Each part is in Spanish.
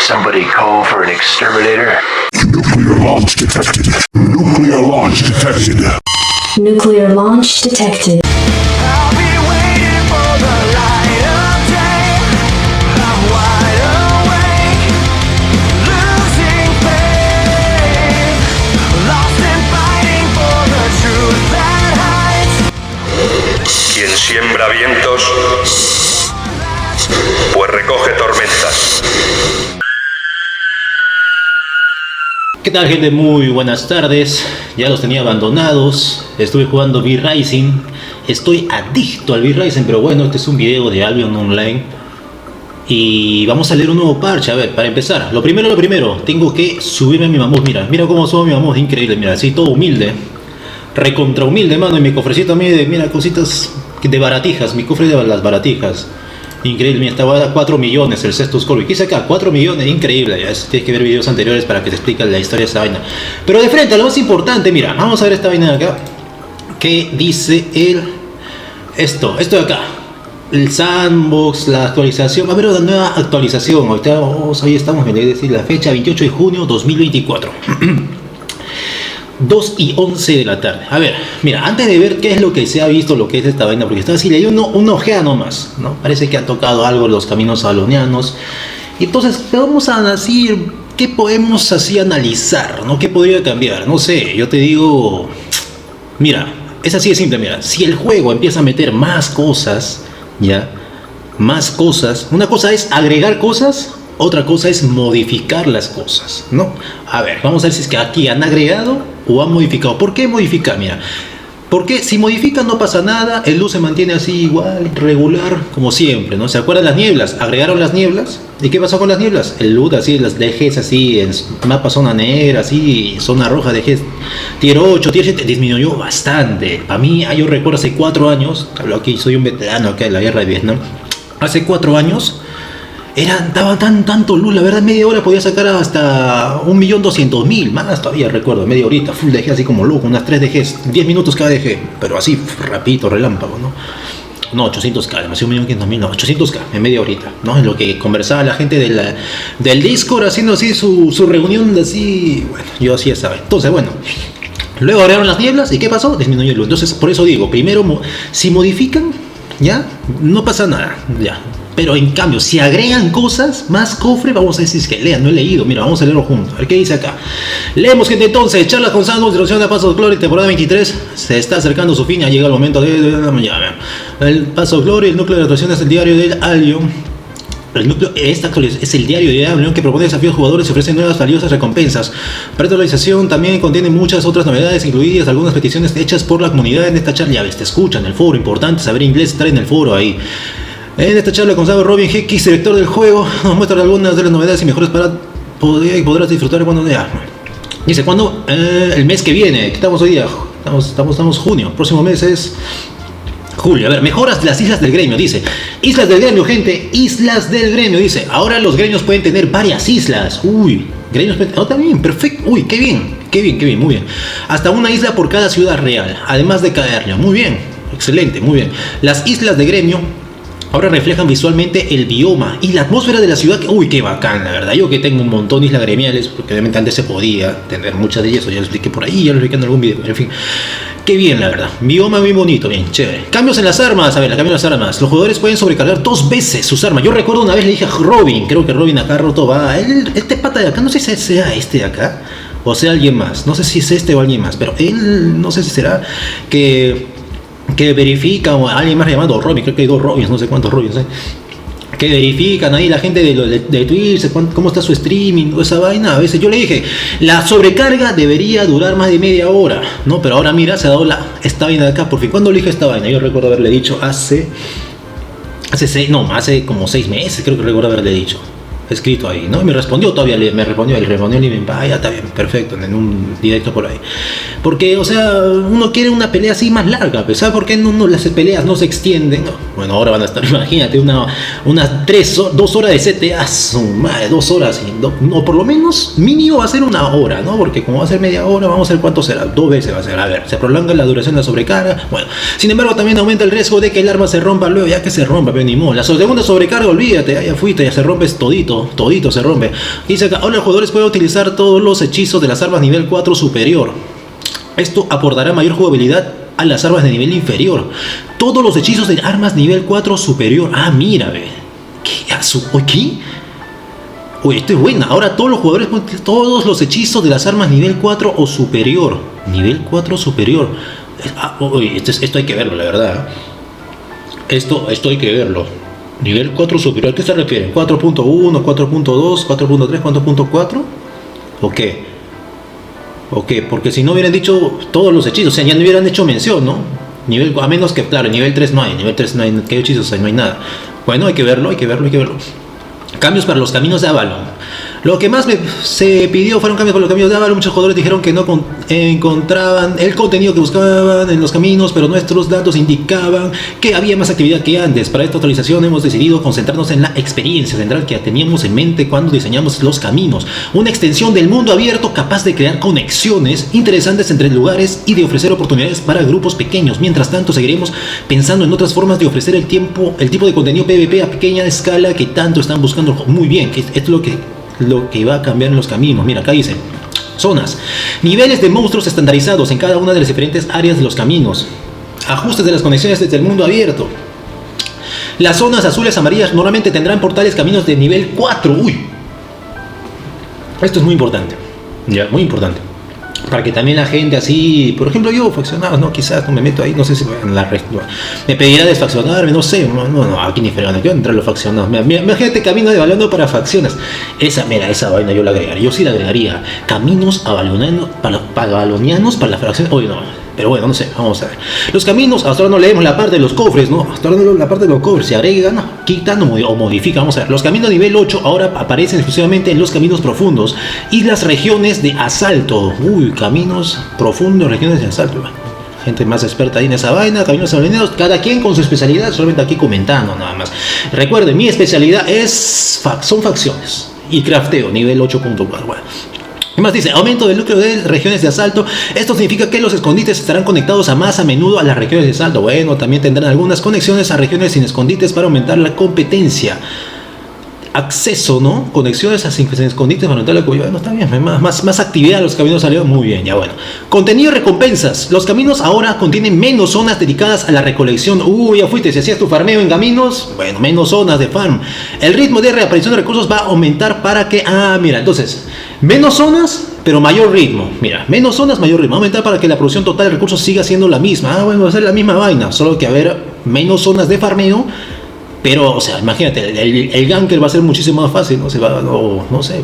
somebody call for an exterminator? Nuclear launch detected. Nuclear launch detected. Nuclear launch detected. I'll be waiting for the light of day. I'm wide awake, losing faith, lost in fighting for the truth that hides. Quien siembra vientos, pues recoge tormentas. ¿Qué tal, gente? Muy buenas tardes. Ya los tenía abandonados. Estuve jugando V-Rising. Estoy adicto al V-Rising, pero bueno, este es un video de Albion Online. Y vamos a leer un nuevo parche. A ver, para empezar, lo primero, tengo que subirme a mi mamut. Mira cómo subo mi mamut, increíble. Mira, así todo humilde. Recontra humilde, mano. Y mi cofrecito a mí de, mira, cositas de baratijas. Mi cofre de las baratijas. Increíble, mira, estaba a 4 millones el sexto score. ¿Qué hice acá? 4 millones, increíble. Ya tienes que ver videos anteriores para que te explique la historia de esa vaina. Pero de frente a lo más importante, mira, vamos a ver esta vaina de acá. ¿Qué dice esto de acá? El sandbox, la actualización. Va a haber una nueva actualización. Ahorita hoy estamos, me voy a decir la fecha, 28 de junio 2024. 2 y 11 de la tarde. A ver, mira, antes de ver qué es lo que se ha visto, lo que es esta vaina, porque estaba así, leí una ojeada nomás, ¿no? Parece que ha tocado algo en los caminos salonianos. Y entonces vamos a decir qué podemos así analizar, ¿no? ¿Qué podría cambiar? No sé, yo te digo, mira, es así de simple, mira, si el juego empieza a meter más cosas, ya, más cosas, una cosa es agregar cosas, otra cosa es modificar las cosas, ¿no? A ver, vamos a ver si es que aquí han agregado o han modificado. ¿Por qué modificar? Mira, porque si modifican no pasa nada, el luz se mantiene así igual, regular, como siempre, ¿no? ¿Se acuerdan las nieblas? Agregaron las nieblas. ¿Y qué pasó con las nieblas? El luz así, las DGs así, en mapa zona negra, así, zona roja, DGs, tier 8, tier 7, disminuyó bastante. A mí, yo recuerdo hace 4 años, hablo aquí, soy un veterano acá de la guerra de Vietnam, hace 4 años, daba tanto luz, la verdad, media hora podía sacar hasta 1.200.000, más todavía recuerdo, media horita, full DG así como loco, unas 3 DGs, 10 minutos cada DG, pero así, rapidito, relámpago, ¿no? No, 800k, demasiado 1.500.000, no, 800k en media horita, ¿no? En lo que conversaba la gente del Discord haciendo así su reunión, así, bueno, yo hacía esa vez. Entonces, bueno, luego agregaron las nieblas, ¿y qué pasó? Disminuyó el luz. Entonces, por eso digo, primero, si modifican, ya, no pasa nada, ya. Pero en cambio, si agregan cosas, más cofre, vamos a decir que lean, no he leído, mira, vamos a leerlo juntos. A ver qué dice acá. Leemos, gente, entonces, charlas con Sandbox, introducción de Paso of Glory, temporada 23, se está acercando su fin, ya llega el momento de el Paso of Glory, el núcleo de actuación es el diario del Albion. El núcleo, esta actualización es el diario de Albion que propone desafíos jugadores y ofrece nuevas valiosas recompensas. Para esta actualización también contiene muchas otras novedades, incluidas algunas peticiones hechas por la comunidad en esta charla. Ya ves, te escuchan, el foro, importante saber inglés, estar en el foro ahí. En esta charla con Robin X, director del juego, nos muestra algunas de las novedades y mejoras para podrás disfrutar cuando ya. Dice, ¿cuándo? El mes que viene, que estamos hoy día, estamos junio, próximo mes es julio. A ver, mejoras de las islas del gremio, dice. Islas del gremio, gente, islas del gremio, dice. Ahora los gremios pueden tener varias islas. Uy, gremios pueden... Oh, también, perfecto. Uy, qué bien, muy bien. Hasta una isla por cada ciudad real, además de cada área. Muy bien, excelente, muy bien. Las islas de gremio ahora reflejan visualmente el bioma y la atmósfera de la ciudad. Uy, qué bacán, la verdad. Yo que tengo un montón de islas gremiales, porque obviamente antes se podía tener muchas de ellas, o ya lo expliqué por ahí, ya lo expliqué en algún video, en fin. Qué bien, la verdad. Bioma muy bonito, bien, chévere. Cambios en las armas. A ver, cambio en las armas. Los jugadores pueden sobrecargar 2 veces sus armas. Yo recuerdo una vez le dije a Robin, creo que Robin acá roto va. Este pata de acá, no sé si sea este de acá, o sea alguien más. No sé si es este o alguien más, pero él, no sé si será que verifica, o alguien más llamado Robin, creo que hay 2 Robins, no sé cuántos Robins, que verifican ahí la gente de Twitch, cómo está su streaming, o esa vaina. A veces yo le dije, la sobrecarga debería durar más de media hora, ¿no? Pero ahora mira, se ha dado esta vaina de acá, por fin. ¿Cuándo le dije esta vaina? Yo recuerdo haberle dicho hace como 6 meses, creo que recuerdo haberle dicho. Escrito ahí, ¿no? Y me respondió todavía, me respondió el ya está bien, perfecto, en un directo por ahí. Porque, o sea, uno quiere una pelea así más larga, ¿sabes por qué las peleas no se extienden? No. Bueno, ahora van a estar, imagínate, unas 2 horas de CTA, madre, 2 horas, o por lo menos mínimo va a ser 1 hora, ¿no? Porque como va a ser media hora, vamos a ver cuánto será, 2 veces va a ser, a ver, se prolonga la duración de la sobrecarga, bueno, sin embargo también aumenta el riesgo de que el arma se rompa luego, ya que se rompa, pero ni modo. La segunda sobrecarga, olvídate, ya fuiste, ya se rompes todito, todito se rompe. Dice acá, ahora los jugadores pueden utilizar todos los hechizos de las armas nivel 4 superior. Esto aportará mayor jugabilidad a las armas de nivel inferior. Todos los hechizos de armas nivel 4 superior. Ah, mira, ve. ¿Qué? Uy, esto es buena. Ahora todos los jugadores pueden utilizar todos los hechizos de las armas nivel 4 o superior. Nivel 4 superior. Uy, esto hay que verlo, la verdad. Esto hay que verlo. Nivel 4 superior. ¿A qué se refieren? ¿4.1, 4.2, 4.3, 4.4? ¿O qué? Porque si no hubieran dicho todos los hechizos, o sea, ya no hubieran hecho mención, ¿no? A menos que, claro, nivel 3 no hay. Nivel 3 no hay, ¿qué hechizos hay? No hay nada. Bueno, hay que verlo. Cambios para los caminos de Avalon. Lo que más se pidió fueron cambios para los caminos de Avalon. Muchos jugadores dijeron que no encontraban el contenido que buscaban en los caminos, pero nuestros datos indicaban que había más actividad que antes. Para esta actualización hemos decidido concentrarnos en la experiencia central que teníamos en mente cuando diseñamos los caminos. Una extensión del mundo abierto capaz de crear conexiones interesantes entre lugares y de ofrecer oportunidades para grupos pequeños. Mientras tanto, seguiremos pensando en otras formas de ofrecer el tipo de contenido PvP a pequeña escala que tanto están buscando. Muy bien, esto es lo que va a cambiar en los caminos. Mira, acá dice zonas, niveles de monstruos estandarizados en cada una de las diferentes áreas de los caminos, ajustes de las conexiones desde el mundo abierto. Las zonas azules amarillas normalmente tendrán portales caminos de nivel 4. Uy, esto es muy importante, ya, muy importante, para que también la gente así, por ejemplo yo faccionado, no, quizás no me meto ahí, no sé si en la red me pedirá desfaccionarme, no sé, no, aquí ni fregando, quiero entrar a los faccionados. Imagínate caminos de balón para facciones, esa vaina yo la agregaría, yo sí la agregaría, caminos balonianos para la fracción, oye no, pero bueno, no sé, vamos a ver. Los caminos, hasta ahora no leemos la parte de los cofres, ¿no? Hasta ahora no la parte de los cofres, se agregan, quitan o modifican, vamos a ver. Los caminos nivel 8 ahora aparecen exclusivamente en los caminos profundos y las regiones de asalto. Uy, caminos profundos, regiones de asalto. Gente más experta ahí en esa vaina, caminos balnearios, cada quien con su especialidad, solamente aquí comentando nada más. Recuerden, mi especialidad son facciones y crafteo, nivel 8.4. Bueno. ¿Qué más dice? Aumento del núcleo de regiones de asalto. Esto significa que los escondites estarán conectados más a menudo a las regiones de asalto. Bueno, también tendrán algunas conexiones a regiones sin escondites para aumentar la competencia. Acceso, ¿no? Conexiones a sin escondites para aumentar la competencia. Bueno, está bien, más actividad. Los caminos salieron muy bien, ya bueno. Contenido y recompensas. Los caminos ahora contienen menos zonas dedicadas a la recolección. Uy, ya fuiste, si hacías tu farmeo en caminos, bueno, menos zonas de farm. El ritmo de reaparición de recursos va a aumentar para que... mira, entonces... menos zonas, pero mayor ritmo. Mira, menos zonas, mayor ritmo. Aumentar para que la producción total de recursos siga siendo la misma. Bueno, va a ser la misma vaina. Solo que haber menos zonas de farmeo. Pero, o sea, imagínate, el ganker va a ser muchísimo más fácil. No sé.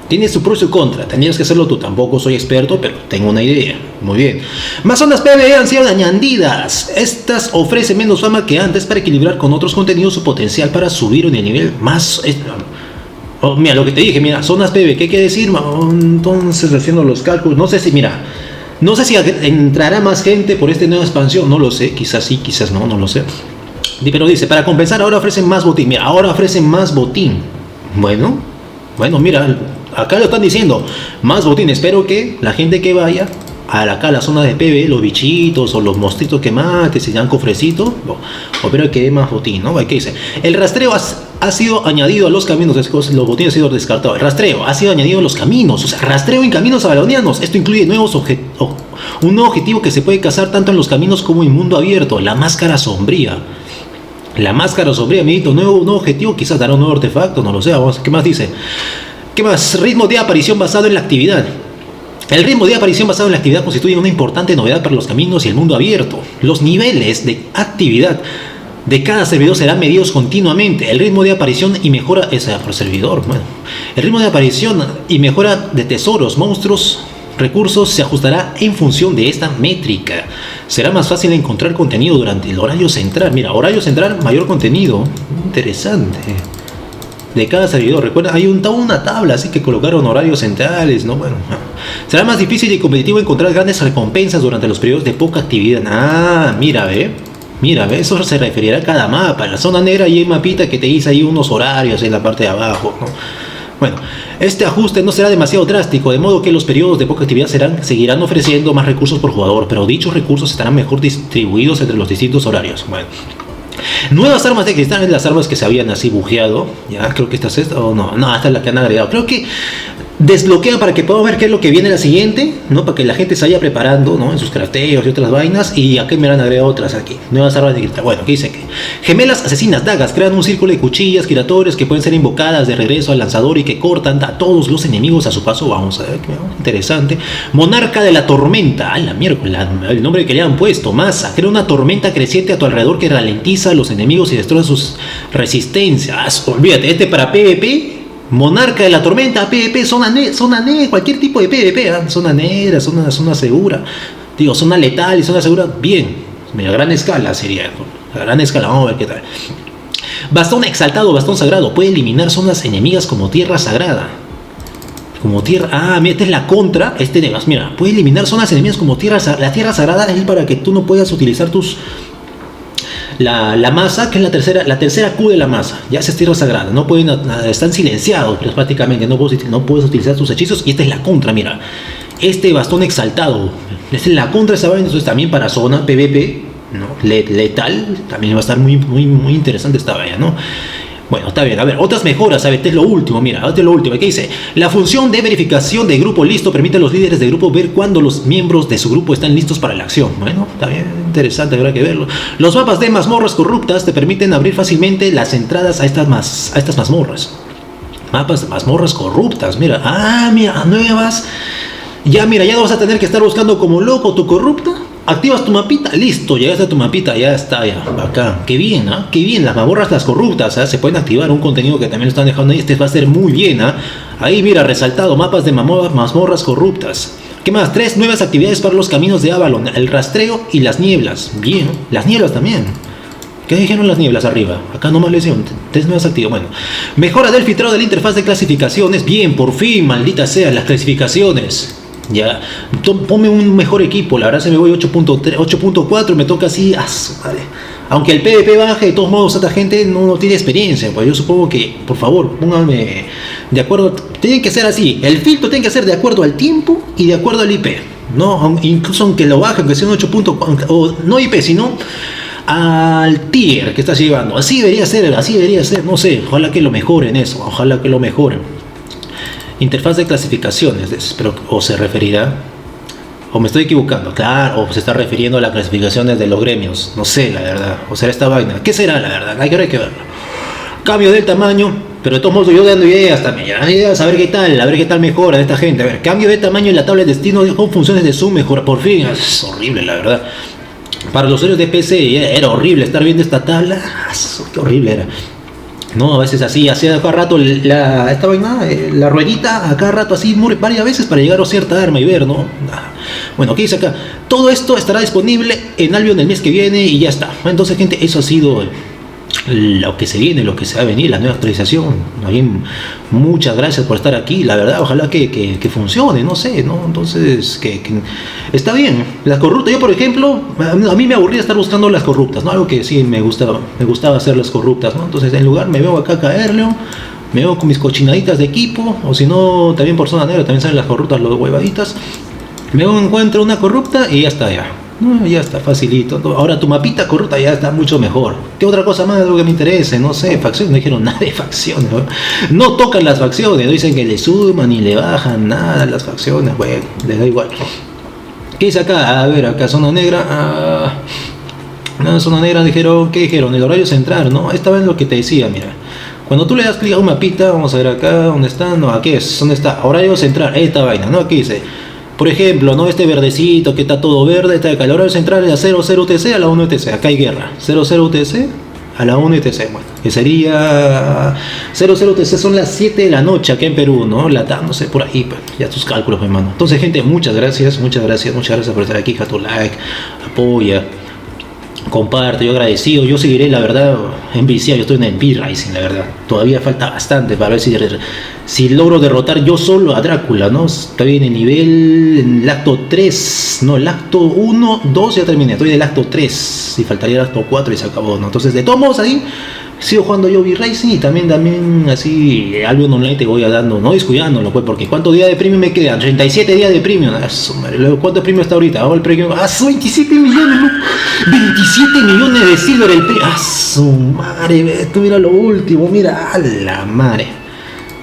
Tiene su pro y su contra. Tendrías que hacerlo tú. Tampoco soy experto, pero tengo una idea. Muy bien. Más zonas PvE han sido añadidas. Estas ofrecen menos fama que antes para equilibrar con otros contenidos su potencial para subir en el nivel más... mira, lo que te dije, mira, zonas PvP, ¿qué quiere decir? Entonces, haciendo los cálculos, no sé si entrará más gente por esta nueva expansión, no lo sé, quizás sí, quizás no lo sé. Pero dice, para compensar ahora ofrecen más botín, mira, ahora ofrecen más botín. Bueno, mira, acá lo están diciendo, más botín, espero que la gente que vaya a la zona de PvE, los bichitos o los monstruitos que mates, si dan cofrecitos, o espero que dé más botín, ¿no? ¿Qué dice? El rastreo ha sido añadido a los caminos, los botines han sido descartados. El rastreo ha sido añadido a los caminos, o sea, rastreo en caminos avalonianos. Esto incluye un nuevo objetivo que se puede cazar tanto en los caminos como en mundo abierto, la máscara sombría. La máscara sombría, amiguito, un nuevo objetivo, quizás dará un nuevo artefacto, no lo sé. Vamos, ¿qué más dice? ¿Qué más? Ritmo de aparición basado en la actividad. El ritmo de aparición basado en la actividad constituye una importante novedad para los caminos y el mundo abierto. Los niveles de actividad de cada servidor serán medidos continuamente. El ritmo de aparición y mejora por servidor. Bueno, el ritmo de aparición y mejora de tesoros, monstruos, recursos se ajustará en función de esta métrica. Será más fácil encontrar contenido durante el horario central. Mira, horario central, mayor contenido. Interesante. De cada servidor. Recuerda, hay una tabla así que colocaron horarios centrales, ¿no? Bueno, será más difícil y competitivo encontrar grandes recompensas durante los periodos de poca actividad. Mira, eso se referirá a cada mapa. En la zona negra hay un mapita que te dice ahí unos horarios en la parte de abajo, ¿no? Bueno, este ajuste no será demasiado drástico, de modo que los periodos de poca actividad seguirán ofreciendo más recursos por jugador, pero dichos recursos estarán mejor distribuidos entre los distintos horarios. Bueno. Nuevas armas de cristal, las armas que se habían así bujeado. Ya, creo que esta es esta, o no, esta es la que han agregado. Creo que desbloquean para que podamos ver qué es lo que viene la siguiente, ¿no? Para que la gente se vaya preparando, ¿no? En sus crafteos y otras vainas. Y aquí me han agregado otras aquí. Nuevas armas de cristal. Bueno, aquí dice que gemelas asesinas dagas crean un círculo de cuchillas giratorias que pueden ser invocadas de regreso al lanzador y que cortan a todos los enemigos a su paso. Vamos a ver, interesante. Monarca de la tormenta. ¡Ay, la mierda! El nombre que le han puesto. Masa. Crea una tormenta creciente a tu alrededor que ralentiza a los enemigos y destruye sus resistencias. Olvídate, este para PvP. Monarca de la tormenta, PvP, zona negra, cualquier tipo de PvP, ¿eh? Zona negra, zona segura, digo, zona letal y zona segura, bien, a gran escala sería, a gran escala, vamos a ver qué tal. Bastón exaltado, bastón sagrado, puede eliminar zonas enemigas como tierra sagrada. Como tierra, mira, esta es la contra, mira, puede eliminar zonas enemigas como tierra sagrada. La tierra sagrada es para que tú no puedas utilizar la masa, que es la tercera Q de la masa, ya es tierra sagrada, no pueden, están silenciados, pero prácticamente no puedes utilizar tus hechizos. Y esta es la contra, mira, este bastón exaltado, esta es la contra de esa vaina. Entonces también para zona PvP, ¿no? Letal, también va a estar muy interesante esta vaina, ¿no? Bueno, está bien, a ver, otras mejoras, a ver, este es lo último, mira, este es lo último, ¿qué dice? La función de verificación de grupo listo permite a los líderes de grupo ver cuándo los miembros de su grupo están listos para la acción. Bueno, está bien, interesante, habrá que verlo. Los mapas de mazmorras corruptas te permiten abrir fácilmente las entradas a estas mazmorras. Mapas de mazmorras corruptas, mira, mira, nuevas. Ya, mira, ya no vas a tener que estar buscando como loco tu corrupta. Activas tu mapita, listo, llegaste a tu mapita, ya está, ya, bacán. Qué bien, qué bien, las mazmorras, las corruptas, se pueden activar, un contenido que también lo están dejando ahí, este va a ser muy bien, Ahí, mira, resaltado, mapas de mazmorras corruptas. ¿Qué más? 3 nuevas actividades para los caminos de Avalon, el rastreo y las nieblas. Bien, las nieblas también. ¿Qué dijeron las nieblas arriba? Acá nomás les dijeron 3 nuevas actividades. Bueno, mejora del filtrado de la interfaz de clasificaciones. Bien, por fin, maldita sea, las clasificaciones. Ya, ponme un mejor equipo. La verdad se me voy 8.3, 8.4, me toca así, vale. Aunque el PvP baje, de todos modos esta gente no tiene experiencia, pues yo supongo que, por favor, pónganme de acuerdo, tiene que ser así, el filtro tiene que ser de acuerdo al tiempo y de acuerdo al IP, ¿no? Incluso aunque lo baje, aunque sea un 8.4, o no IP, sino al tier que estás llevando, así debería ser, no sé, ojalá que lo mejoren eso, ojalá que lo mejoren. Interfaz de clasificaciones, pero o se referirá, o me estoy equivocando, claro, o se está refiriendo a las clasificaciones de los gremios, no sé la verdad, o será esta vaina, ¿qué será la verdad? Hay que verlo. Cambio del tamaño, pero de todos modos yo dando ideas también, ideas, a ver qué tal mejora de esta gente. A ver, cambio de tamaño en la tabla de destino con funciones de zoom, mejora, por fin, es horrible la verdad. Para los usuarios de PC era horrible estar viendo esta tabla, qué horrible era. No, a veces así, hacía cada rato esta vaina, la ruedita, a cada rato así, varias veces para llegar a cierta arma y ver, ¿no? Bueno, ¿qué dice acá? Todo esto estará disponible en Albion el mes que viene y ya está. Entonces, gente, eso ha sido lo que se viene, lo que se va a venir, la nueva actualización. Muchas gracias por estar aquí, la verdad, ojalá que funcione, no sé, ¿no? Entonces, que está bien. Las corruptas, yo por ejemplo, a mí me aburría estar buscando las corruptas, ¿no? Algo que sí me gustaba hacer las corruptas, ¿no? Entonces, en lugar me veo acá caerle, me veo con mis cochinaditas de equipo, o si no, también por zona negra también salen las corruptas, los huevaditas. Me encuentro una corrupta y ya está, ya. No, ya está facilito. Ahora tu mapita corrupta ya está mucho mejor. ¿Qué otra cosa más? Algo que me interese, no sé, facciones, no dijeron nada de facciones, no tocan las facciones, no dicen que le suman ni le bajan nada a las facciones, bueno, les da igual. ¿Qué dice acá? A ver, acá zona negra, zona negra dijeron, ¿qué dijeron? El horario central, ¿no? Esta vez lo que te decía, mira. Cuando tú le das clic a un mapita, vamos a ver acá, ¿dónde está? No, aquí es, ¿dónde está? Horario central, esta vaina, ¿no? Aquí dice, por ejemplo, ¿no? Este verdecito que está todo verde, está acá. El horario central es a 00 UTC a la 1 UTC. Acá hay guerra. 00 UTC a la 1 UTC. Bueno, que sería 00 UTC son las 7 de la noche acá en Perú, ¿no? No sé, por ahí, pues, ya tus cálculos, mi hermano. Entonces, gente, muchas gracias por estar aquí. Deja tu like, apoya, comparte, yo agradecido. Yo seguiré, la verdad, enviciado. Yo estoy en el B-Rising, la verdad. Todavía falta bastante para ver si logro derrotar yo solo a Drácula, ¿no? Estoy en el nivel, en el acto 3, no, el acto 1, 2 ya terminé, estoy en el acto 3, y faltaría el acto 4 y se acabó, ¿no? Entonces, de todos modos ahí, sigo jugando yo V-Racing y también así Albion Online te voy dando, no descuidándolo, pues, porque ¿cuántos días de premium me quedan? 37 días de premium. Ah, su madre. Luego, ¿cuántos premios está ahorita? Ahora el premium. ¡Ah, 27 millones! ¿No? 27 millones de silver el premio. ¡Ah, su madre! Tú mira lo último, mira, a la madre.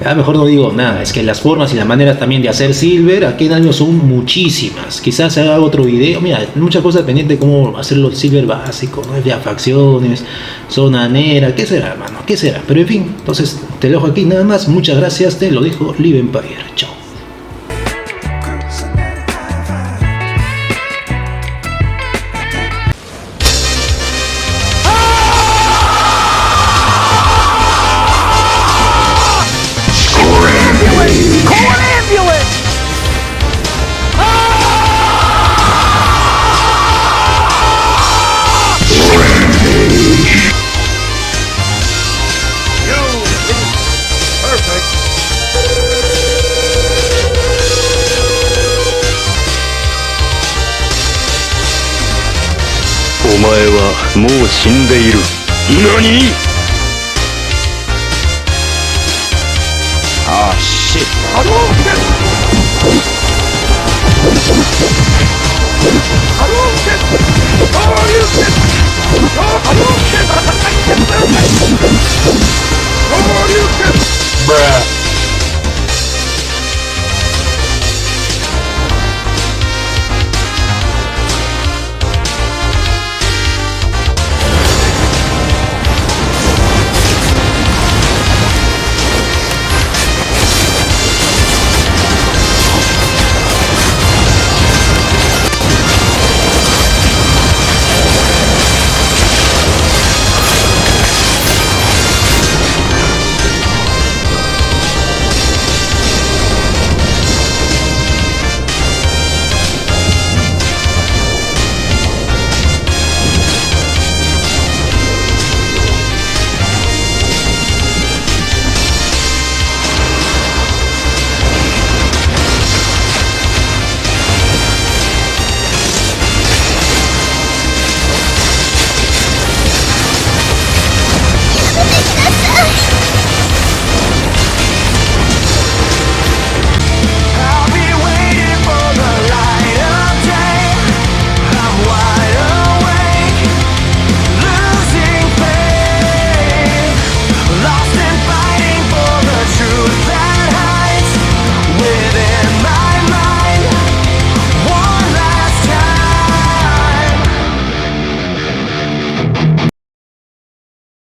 Ya mejor no digo nada, es que las formas y las maneras también de hacer silver aquí en años son muchísimas. Quizás haga otro video, mira, muchas cosas pendientes de cómo hacerlo el silver básico, ¿no? Ya facciones, zona negra, ¿qué será, hermano? ¿Qué será? Pero en fin, entonces te lo dejo aquí nada más. Muchas gracias, te lo dijo Live Empire. Chao. Perfect. お前はもう死んでいる。何？